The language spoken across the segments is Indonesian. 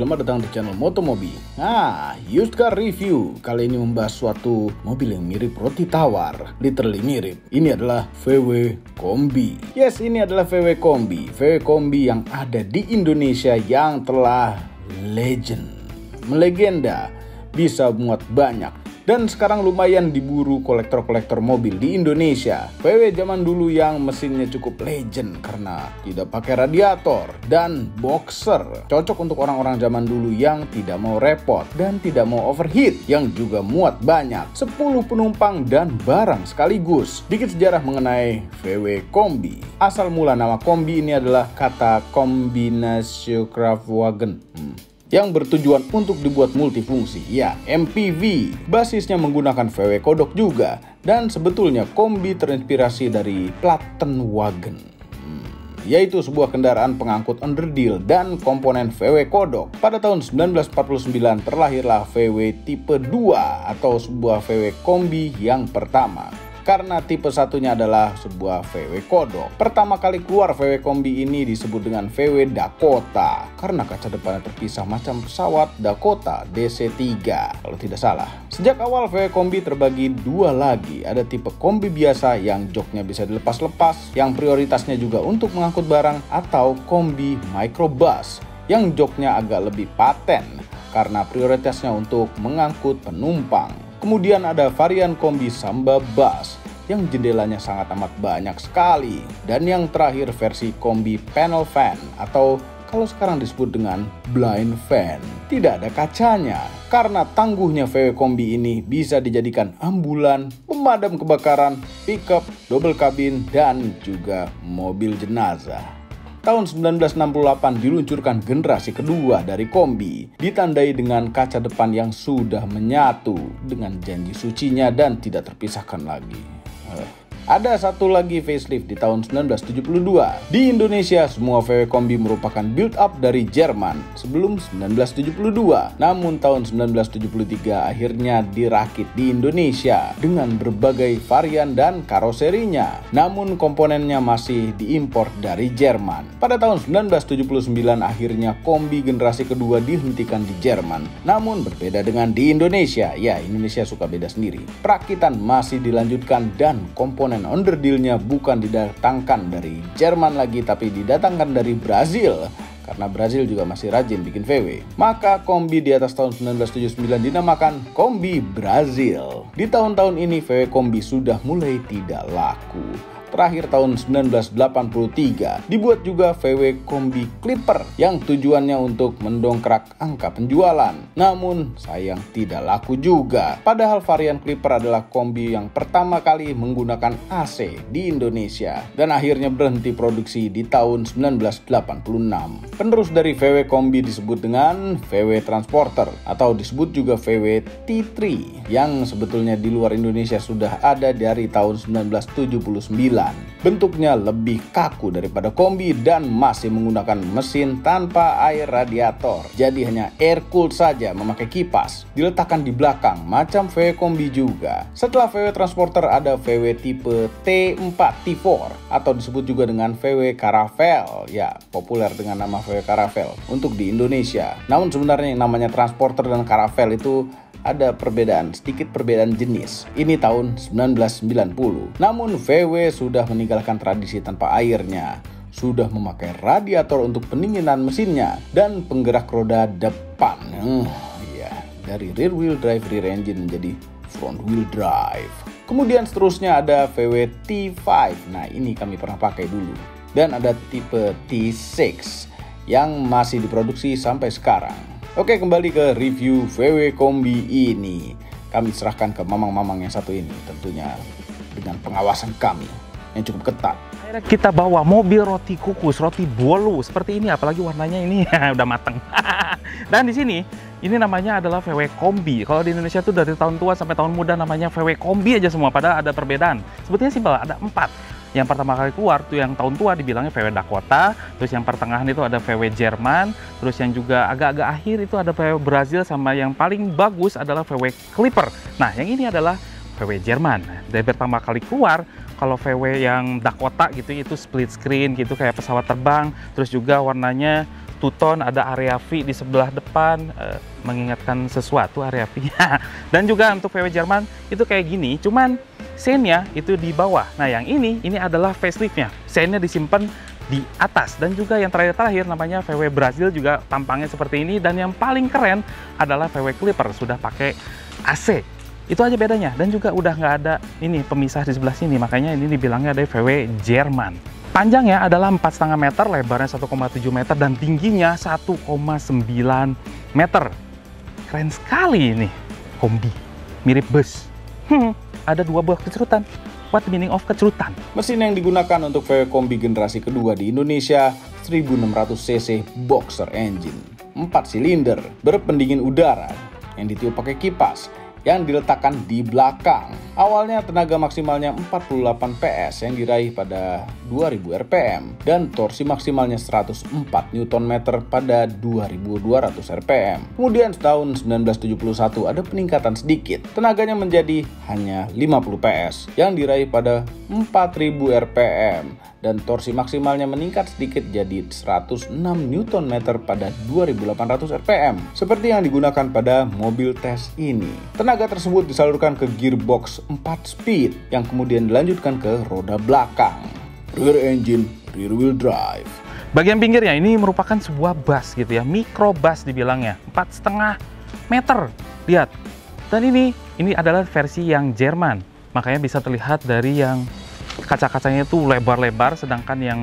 selamat datang di channel Motomobi. Nah, used car review kali ini membahas suatu mobil yang mirip roti tawar. Literally mirip. Ini adalah VW Kombi. Yes, ini adalah VW Kombi. VW Kombi yang ada di Indonesia yang telah melegenda, bisa muat banyak. Dan sekarang lumayan diburu kolektor-kolektor mobil di Indonesia. VW zaman dulu yang mesinnya cukup legend karena tidak pakai radiator dan boxer. Cocok untuk orang-orang zaman dulu yang tidak mau repot dan tidak mau overheat. Yang juga muat banyak, 10 penumpang dan barang sekaligus. Dikit sejarah mengenai VW Kombi. Asal mula nama Kombi ini adalah kata Kombinationskraftwagen. Yang bertujuan untuk dibuat multifungsi, ya MPV. Basisnya menggunakan VW kodok juga, dan sebetulnya Kombi terinspirasi dari Plattenwagen, yaitu sebuah kendaraan pengangkut underdeal dan komponen VW kodok. Pada tahun 1949 terlahirlah VW tipe 2 atau sebuah VW Kombi yang pertama. Karena tipe satunya adalah sebuah VW kodok. Pertama kali keluar VW Kombi ini disebut dengan VW Dakota karena kaca depannya terpisah macam pesawat Dakota DC-3 kalau tidak salah. Sejak awal VW Kombi terbagi dua lagi. Ada tipe Kombi biasa yang joknya bisa dilepas-lepas, yang prioritasnya juga untuk mengangkut barang, atau Kombi Microbus yang joknya agak lebih paten karena prioritasnya untuk mengangkut penumpang. Kemudian ada varian Kombi Samba Bus yang jendelanya sangat amat banyak sekali. Dan yang terakhir versi Kombi Panel Van atau kalau sekarang disebut dengan Blind Van. Tidak ada kacanya karena tangguhnya VW Kombi ini bisa dijadikan ambulan, pemadam kebakaran, pickup, double kabin, dan juga mobil jenazah. Tahun 1968 diluncurkan generasi kedua dari Kombi, ditandai dengan kaca depan yang sudah menyatu dengan janji sucinya dan tidak terpisahkan lagi. Ada satu lagi facelift di tahun 1972. Di Indonesia, semua VW Kombi merupakan build up dari Jerman sebelum 1972. Namun tahun 1973 akhirnya dirakit di Indonesia dengan berbagai varian dan karoserinya. Namun komponennya masih diimpor dari Jerman. Pada tahun 1979 akhirnya Kombi generasi kedua dihentikan di Jerman. Namun berbeda dengan di Indonesia. Ya, Indonesia suka beda sendiri. Perakitan masih dilanjutkan dan komponen underdealnya bukan didatangkan dari Jerman lagi, tapi didatangkan dari Brazil. Karena Brazil juga masih rajin bikin VW. Maka Kombi di atas tahun 1979 dinamakan Kombi Brazil. Di tahun-tahun ini VW Kombi sudah mulai tidak laku. Terakhir tahun 1983 dibuat juga VW Kombi Clipper yang tujuannya untuk mendongkrak angka penjualan. Namun sayang tidak laku juga. Padahal varian Clipper adalah Kombi yang pertama kali menggunakan AC di Indonesia dan akhirnya berhenti produksi di tahun 1986. Penerus dari VW Kombi disebut dengan VW Transporter atau disebut juga VW T3 yang sebetulnya di luar Indonesia sudah ada dari tahun 1979. Bentuknya lebih kaku daripada Kombi dan masih menggunakan mesin tanpa air radiator. Jadi hanya air cooled saja memakai kipas. Diletakkan di belakang macam VW Kombi juga. Setelah VW Transporter ada VW tipe T4 T4 atau disebut juga dengan VW Caravelle. Ya, populer dengan nama VW Caravelle untuk di Indonesia. Namun sebenarnya yang namanya Transporter dan Caravelle itu ada sedikit perbedaan jenis. Ini tahun 1990. Namun VW sudah meninggalkan tradisi tanpa airnya. Sudah memakai radiator untuk pendinginan mesinnya dan penggerak roda depan. Dari rear wheel drive rear engine menjadi front wheel drive. Kemudian seterusnya ada VW T5. Nah, ini kami pernah pakai dulu. Dan ada tipe T6 yang masih diproduksi sampai sekarang. Oke, kembali ke review VW Kombi ini. Kami serahkan ke mamang-mamang yang satu ini, tentunya dengan pengawasan kami yang cukup ketat. Akhirnya kita bawa mobil roti kukus, roti bolu seperti ini, apalagi warnanya ini udah mateng. Dan di sini, ini namanya adalah VW Kombi. Kalau di Indonesia tuh dari tahun tua sampai tahun muda namanya VW Kombi aja semua, padahal ada perbedaan. Sebetulnya simpel, ada 4. Yang pertama kali keluar tuh yang tahun tua dibilangnya VW Dakota, terus yang pertengahan itu ada VW Jerman, terus yang juga agak-agak akhir itu ada VW Brazil, sama yang paling bagus adalah VW Clipper. Nah, yang ini adalah VW Jerman. Dari pertama kali keluar, kalau VW yang Dakota gitu itu split screen gitu kayak pesawat terbang, terus juga warnanya two-tone, ada area V di sebelah depan, mengingatkan sesuatu area V. Dan juga untuk VW Jerman itu kayak gini, cuman seinnya itu di bawah. Nah yang ini adalah faceliftnya, seinnya disimpan di atas. Dan juga yang terakhir namanya VW Brazil juga tampangnya seperti ini. Dan yang paling keren adalah VW Clipper, sudah pakai AC. Itu aja bedanya. Dan juga udah nggak ada ini pemisah di sebelah sini, makanya ini dibilangnya ada VW Jerman. Panjangnya adalah 4,5 meter, lebarnya 1,7 meter, dan tingginya 1,9 meter. Keren sekali ini kombi, mirip bus. Ada 2 buah kecerutan. What the meaning of kecerutan? Mesin yang digunakan untuk VW Kombi generasi kedua di Indonesia 1600 cc boxer engine, 4 silinder, berpendingin udara, yang ditiup pakai kipas, yang diletakkan di belakang. Awalnya tenaga maksimalnya 48 PS yang diraih pada 2000 rpm dan torsi maksimalnya 104 Nm pada 2200 rpm. Kemudian tahun 1971 ada peningkatan sedikit. Tenaganya menjadi hanya 50 PS yang diraih pada 4000 rpm dan torsi maksimalnya meningkat sedikit jadi 106 Nm pada 2800 rpm seperti yang digunakan pada mobil tes ini. Tenaga tersebut disalurkan ke gearbox 4 speed yang kemudian dilanjutkan ke roda belakang. Rear engine, rear wheel drive. Bagian pinggirnya ini merupakan sebuah bus gitu ya, micro bus dibilangnya, 4,5 meter. Lihat. Dan ini adalah versi yang Jerman. Makanya bisa terlihat dari yang kaca-kacanya itu lebar-lebar, sedangkan yang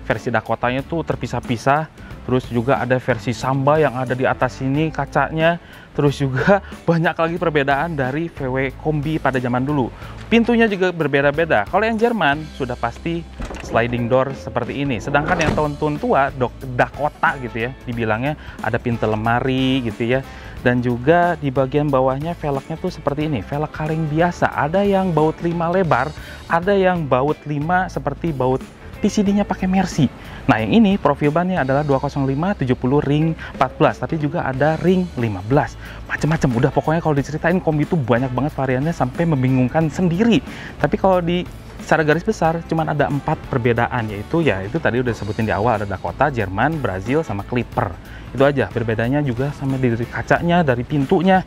versi Dakotanya itu terpisah-pisah. Terus juga ada versi Samba yang ada di atas sini kacanya. Terus juga banyak lagi perbedaan dari VW Kombi pada zaman dulu. Pintunya juga berbeda-beda. Kalau yang Jerman sudah pasti sliding door seperti ini. Sedangkan yang tahun-tahun tua, Dakota gitu ya, dibilangnya ada pintu lemari gitu ya. Dan juga di bagian bawahnya velgnya tuh seperti ini, velg kaleng biasa. Ada yang baut 5 lebar, ada yang baut 5 seperti baut PCD-nya pakai Mercy. Nah, yang ini profil bannya adalah 205 70 ring 14, tapi juga ada ring 15. Macam-macam. Udah pokoknya kalau diceritain kombi itu banyak banget variannya sampai membingungkan sendiri. Tapi kalau di secara garis besar cuman ada 4 perbedaan, yaitu ya itu tadi udah sebutin di awal, ada Dakota, Jerman, Brazil, sama Clipper. Itu aja. Berbedanya juga sama dari kacanya, dari pintunya.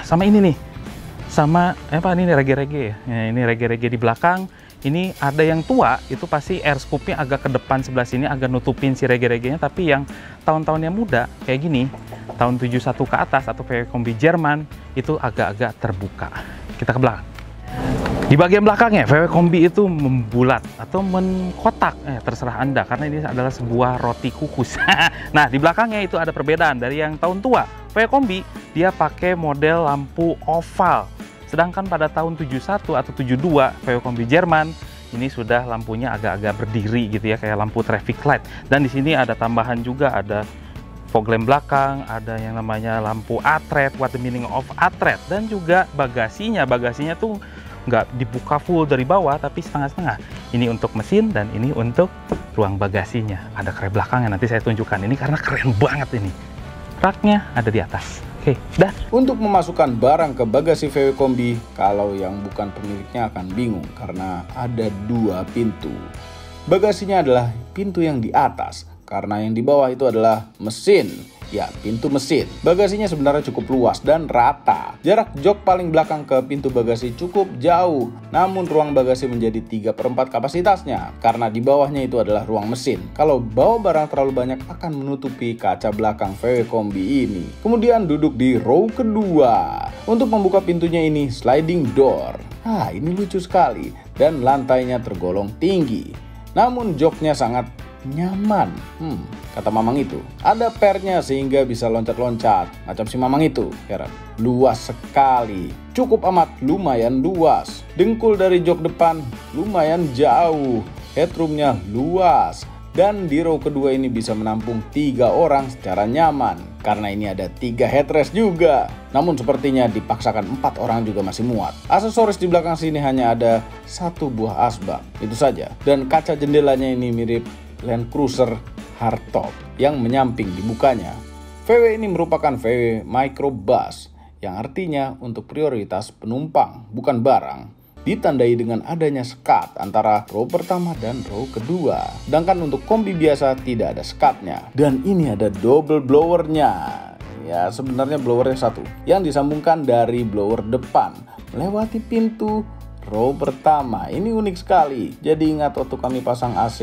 Sama ini nih. Sama ini rege-rege ya. Ini rege-rege di belakang. Ini ada yang tua, itu pasti air scoop-nya agak ke depan sebelah sini, agak nutupin si rege-regenya. Tapi yang tahun-tahunnya muda, kayak gini, tahun 71 ke atas atau VW Kombi Jerman, itu agak-agak terbuka. Kita ke belakang. Di bagian belakangnya, VW Kombi itu membulat atau mengkotak. Terserah Anda, karena ini adalah sebuah roti kukus. Nah, di belakangnya itu ada perbedaan dari yang tahun tua. VW Kombi, dia pakai model lampu oval. Sedangkan pada tahun 71 atau 72 VW Kombi Jerman ini sudah lampunya agak-agak berdiri gitu ya, kayak lampu traffic light. Dan di sini ada tambahan juga, ada fog lamp belakang, ada yang namanya lampu atret, what the meaning of atret, dan juga bagasinya tuh nggak dibuka full dari bawah tapi setengah-setengah. Ini untuk mesin dan ini untuk ruang bagasinya. Ada krep belakangnya, nanti saya tunjukkan ini karena keren banget ini. Raknya ada di atas. Oke, dah. Untuk memasukkan barang ke bagasi VW Kombi, kalau yang bukan pemiliknya akan bingung karena ada 2 pintu. Bagasinya adalah pintu yang di atas, karena yang di bawah itu adalah mesin. Ya, pintu mesin. Bagasinya sebenarnya cukup luas dan rata. Jarak jok paling belakang ke pintu bagasi cukup jauh. Namun ruang bagasi menjadi 3/4 kapasitasnya. Karena di bawahnya itu adalah ruang mesin. Kalau bawa barang terlalu banyak akan menutupi kaca belakang VW Kombi ini. Kemudian duduk di row kedua. Untuk membuka pintunya ini sliding door. Ini lucu sekali. Dan lantainya tergolong tinggi. Namun joknya sangat nyaman. Kata Mamang itu. Ada pernya sehingga bisa loncat-loncat. Macam si Mamang itu. Heran. Luas sekali. Cukup amat lumayan luas. Dengkul dari jok depan lumayan jauh. Headroomnya luas. Dan di row kedua ini bisa menampung 3 orang secara nyaman. Karena ini ada 3 headrest juga. Namun sepertinya dipaksakan 4 orang juga masih muat. Aksesoris di belakang sini hanya ada 1 buah asbak. Itu saja. Dan kaca jendelanya ini mirip Land Cruiser hardtop yang menyamping dibukanya. VW ini merupakan VW microbus yang artinya untuk prioritas penumpang, bukan barang. ditandai dengan adanya sekat antara row pertama dan row kedua. Sedangkan untuk kombi biasa tidak ada sekatnya. Dan ini ada double blowernya. Ya, sebenarnya blowernya satu yang disambungkan dari blower depan melewati pintu row pertama. Ini unik sekali. Jadi ingat waktu kami pasang AC,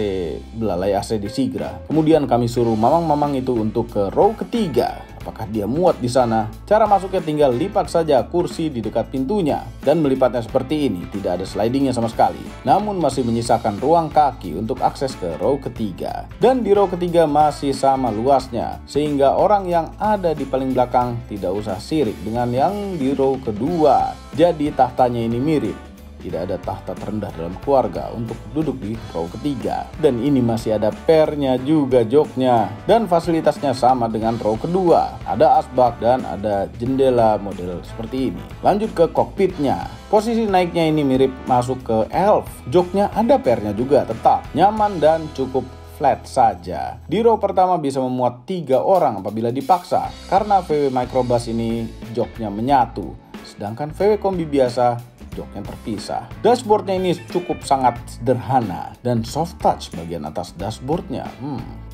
belalai AC di Sigra. Kemudian kami suruh mamang-mamang itu untuk ke row ketiga. Apakah dia muat di sana? Cara masuknya tinggal lipat saja kursi di dekat pintunya. Dan melipatnya seperti ini, tidak ada slidingnya sama sekali. Namun masih menyisakan ruang kaki untuk akses ke row ketiga. Dan di row ketiga masih sama luasnya. Sehingga orang yang ada di paling belakang tidak usah sirik dengan yang di row kedua. Jadi tahtanya ini mirip. Tidak ada tahta terendah dalam keluarga untuk duduk di row ketiga. Dan ini masih ada pernya juga joknya. Dan fasilitasnya sama dengan row kedua. Ada asbak dan ada jendela model seperti ini. Lanjut ke kokpitnya. Posisi naiknya ini mirip masuk ke Elf. Joknya ada pernya juga tetap. Nyaman dan cukup flat saja. Di row pertama bisa memuat 3 orang apabila dipaksa. Karena VW Microbus ini joknya menyatu. Sedangkan VW Kombi biasa joknya terpisah. Dashboardnya ini cukup sangat sederhana dan soft touch bagian atas dashboardnya.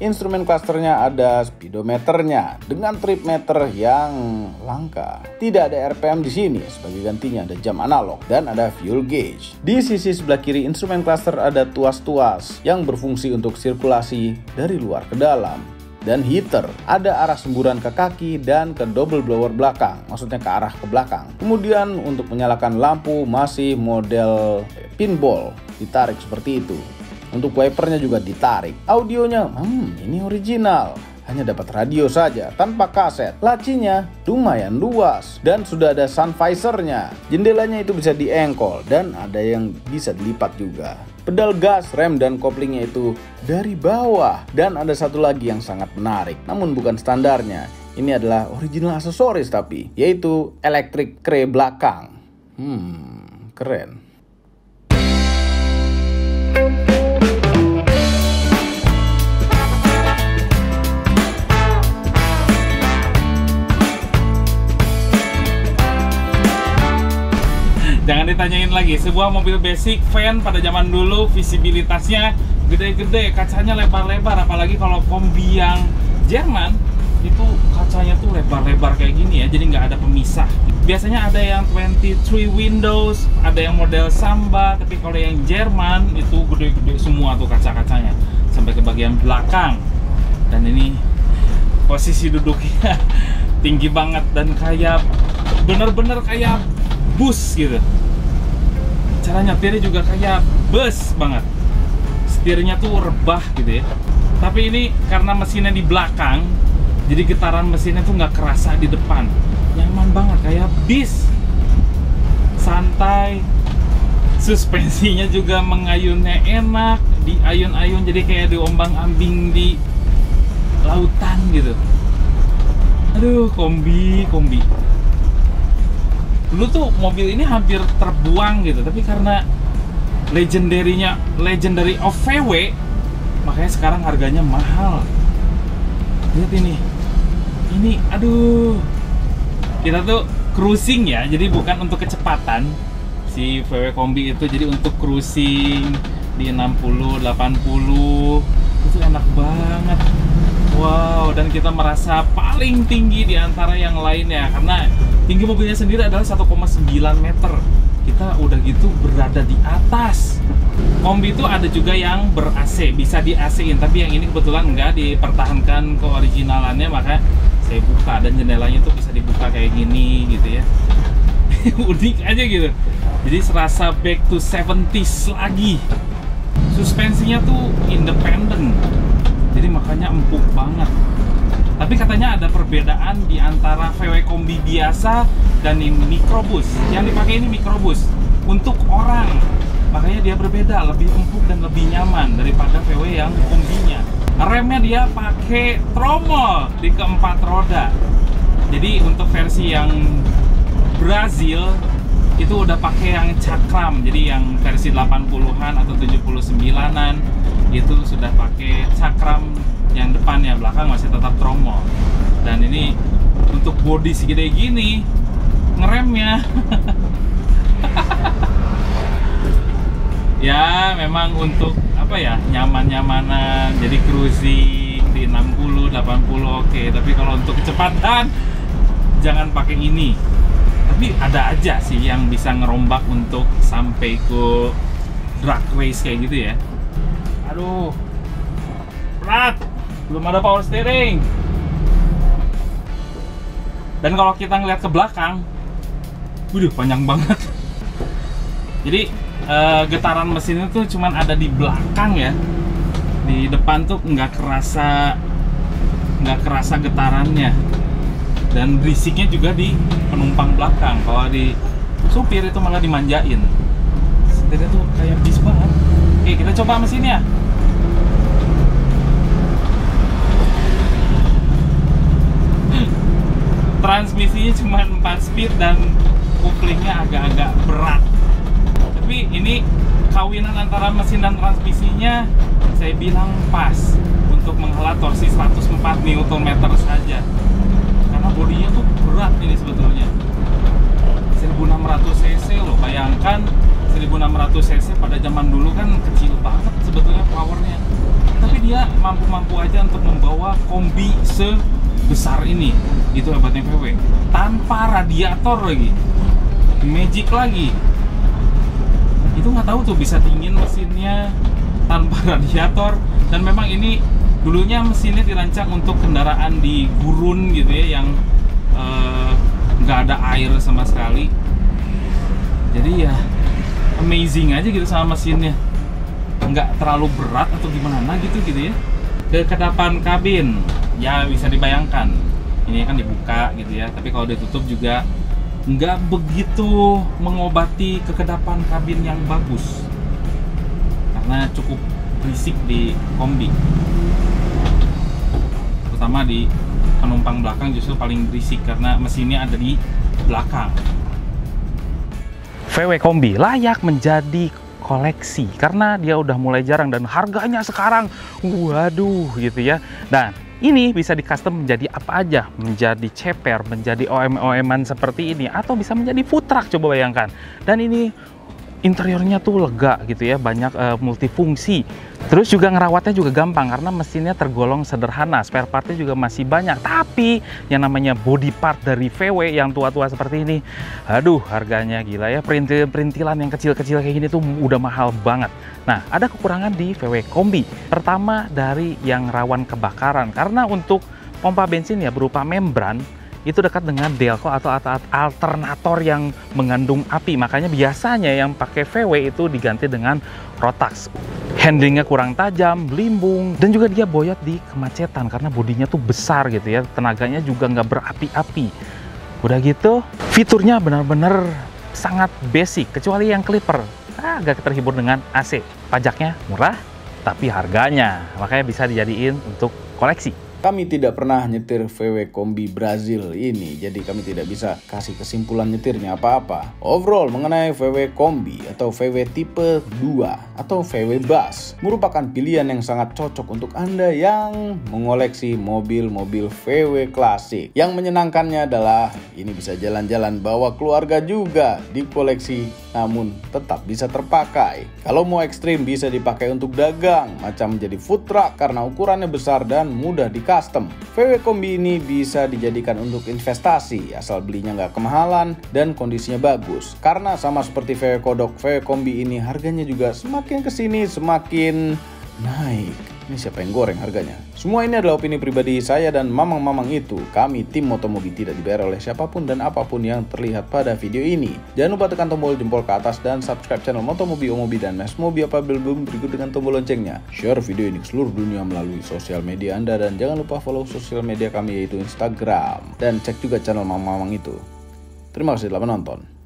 Instrumen clusternya ada speedometernya dengan trip meter yang langka. Tidak ada RPM di sini, sebagai gantinya ada jam analog dan ada fuel gauge. Di sisi sebelah kiri instrumen cluster ada tuas-tuas yang berfungsi untuk sirkulasi dari luar ke dalam. Dan heater, ada arah semburan ke kaki dan ke double blower belakang, maksudnya ke arah ke belakang. Kemudian untuk menyalakan lampu masih model pinball, ditarik seperti itu. Untuk wipernya juga ditarik. Audionya, ini original. Hanya dapat radio saja, tanpa kaset. Lacinya lumayan luas dan sudah ada sun visornya. Jendelanya itu bisa diengkol dan ada yang bisa dilipat juga. Pedal gas, rem, dan koplingnya itu dari bawah. Dan ada satu lagi yang sangat menarik, namun bukan standarnya. Ini adalah original aksesoris tapi, yaitu electric kre belakang. Keren. Jangan ditanyain lagi, sebuah mobil basic van pada zaman dulu visibilitasnya gede-gede, kacanya lebar-lebar, apalagi kalau kombi yang Jerman itu kacanya tuh lebar-lebar kayak gini ya, jadi nggak ada pemisah. Biasanya ada yang 23 windows, ada yang model Samba, tapi kalau yang Jerman itu gede-gede semua tuh kaca-kacanya sampai ke bagian belakang. Dan ini posisi duduknya tinggi banget dan kayak bener-bener kayak bus gitu. Cara nyetirnya juga kayak bus banget. Setirnya tuh rebah gitu ya. Tapi ini karena mesinnya di belakang, jadi getaran mesinnya tuh nggak kerasa di depan. Nyaman banget kayak bis. Santai. Suspensinya juga mengayunnya enak, diayun-ayun jadi kayak diombang-ambing di lautan gitu. Aduh, kombi. Dulu tuh mobil ini hampir terbuang gitu, tapi karena legendary of VW, makanya sekarang harganya mahal. Lihat ini aduh, kita tuh cruising ya, jadi bukan untuk kecepatan si VW Kombi itu, jadi untuk cruising di 60, 80 itu enak banget. Wow, dan kita merasa paling tinggi di antara yang lainnya karena tinggi mobilnya sendiri adalah 1,9 meter. Kita udah gitu berada di atas. Kombi itu ada juga yang ber-AC, bisa di-AC-in, tapi yang ini kebetulan enggak, dipertahankan keoriginalannya, maka saya buka dan jendelanya tuh bisa dibuka kayak gini gitu ya. Unik aja gitu. Jadi serasa back to 70s lagi. Suspensinya tuh independen. Jadi makanya empuk banget. Tapi katanya ada perbedaan di antara VW Kombi biasa dan ini Microbus. Yang dipakai ini Microbus untuk orang. Makanya dia berbeda, lebih empuk dan lebih nyaman daripada VW yang kombinya. Remnya dia pakai tromol di keempat roda. Jadi untuk versi yang Brazil itu udah pakai yang cakram. Jadi yang versi 80-an atau 79-an itu sudah pakai cakram yang depan, ya belakang masih tetap tromol. Dan ini untuk bodi segede gini ngeremnya Ya memang untuk apa ya, nyaman-nyamanan, jadi cruising di 60, 80 oke. Tapi kalau untuk kecepatan jangan pakai ini. Tapi ada aja sih yang bisa ngerombak untuk sampai ke drag race kayak gitu ya. Aduh, berat, belum ada power steering. Dan kalau kita ngeliat ke belakang, waduh panjang banget. Jadi getaran mesinnya tuh cuman ada di belakang ya. Di depan tuh nggak kerasa getarannya. Dan berisiknya juga di penumpang belakang. Kalau di supir itu malah dimanjain. Setirnya tuh kayak bis banget. Oke, kita coba mesinnya. Transmisinya cuma 4 speed dan couplingnya agak-agak berat. Tapi ini kawinan antara mesin dan transmisinya saya bilang pas untuk menghela torsi 104 Nm saja. Karena bodinya tuh berat ini sebetulnya. 1600 cc loh, bayangkan 1600 cc pada zaman dulu kan kecil banget sebetulnya powernya. Tapi dia mampu-mampu aja untuk membawa kombi sebesar ini. Itu hebatnya VW. Tanpa radiator lagi. Magic lagi. Itu nggak tahu tuh bisa dingin mesinnya tanpa radiator. Dan memang ini dulunya mesinnya dirancang untuk kendaraan di gurun gitu ya, yang nggak ada air sama sekali. Jadi ya amazing aja gitu sama mesinnya, nggak terlalu berat atau gimana gitu ya. Kekedapan kabin ya bisa dibayangkan, ini kan dibuka gitu ya, tapi kalau ditutup juga nggak begitu mengobati kekedapan kabin yang bagus karena cukup berisik di kombi, terutama di penumpang belakang justru paling berisik karena mesinnya ada di belakang. VW Kombi layak menjadi koleksi karena dia udah mulai jarang dan harganya sekarang waduh gitu ya. Dan ini bisa di custom menjadi apa aja, menjadi ceper, menjadi OEM-OEM-an seperti ini, atau bisa menjadi food truck, coba bayangkan. Dan ini interiornya tuh lega gitu ya, banyak multifungsi. Terus juga ngerawatnya juga gampang karena mesinnya tergolong sederhana, spare partnya juga masih banyak. Tapi yang namanya body part dari VW yang tua-tua seperti ini, aduh harganya gila ya, perintilan yang kecil-kecil kayak gini tuh udah mahal banget. Nah, ada kekurangan di VW Kombi. Pertama dari yang rawan kebakaran, karena untuk pompa bensin ya berupa membran, itu dekat dengan delco atau alternator yang mengandung api. Makanya biasanya yang pakai VW itu diganti dengan Rotax. Handlingnya kurang tajam, belimbung, dan juga dia boyot di kemacetan karena bodinya tuh besar gitu ya. Tenaganya juga nggak berapi-api. Udah gitu, fiturnya benar-benar sangat basic, kecuali yang clipper. Agak terhibur dengan AC. Pajaknya murah, tapi harganya makanya bisa dijadiin untuk koleksi. Kami tidak pernah nyetir VW Kombi Brazil ini, jadi kami tidak bisa kasih kesimpulan nyetirnya apa-apa. Overall mengenai VW Kombi atau VW tipe 2 atau VW Bus merupakan pilihan yang sangat cocok untuk Anda yang mengoleksi mobil-mobil VW klasik. Yang menyenangkannya adalah ini bisa jalan-jalan bawa keluarga juga di koleksi, namun tetap bisa terpakai. Kalau mau ekstrim bisa dipakai untuk dagang, macam menjadi food truck karena ukurannya besar dan mudah di custom. VW Kombi ini bisa dijadikan untuk investasi asal belinya nggak kemahalan dan kondisinya bagus. Karena sama seperti VW Kodok, VW Kombi ini harganya juga semakin kesini semakin naik. Ini siapa yang goreng harganya? Semua ini adalah opini pribadi saya dan mamang-mamang itu. Kami tim Motomobi tidak dibayar oleh siapapun dan apapun yang terlihat pada video ini. Jangan lupa tekan tombol jempol ke atas dan subscribe channel Motomobi, Omobi, dan Mesmobi apabila belum, berikut dengan tombol loncengnya. Share video ini ke seluruh dunia melalui sosial media Anda dan jangan lupa follow sosial media kami yaitu Instagram. Dan cek juga channel mamang-mamang itu. Terima kasih telah menonton.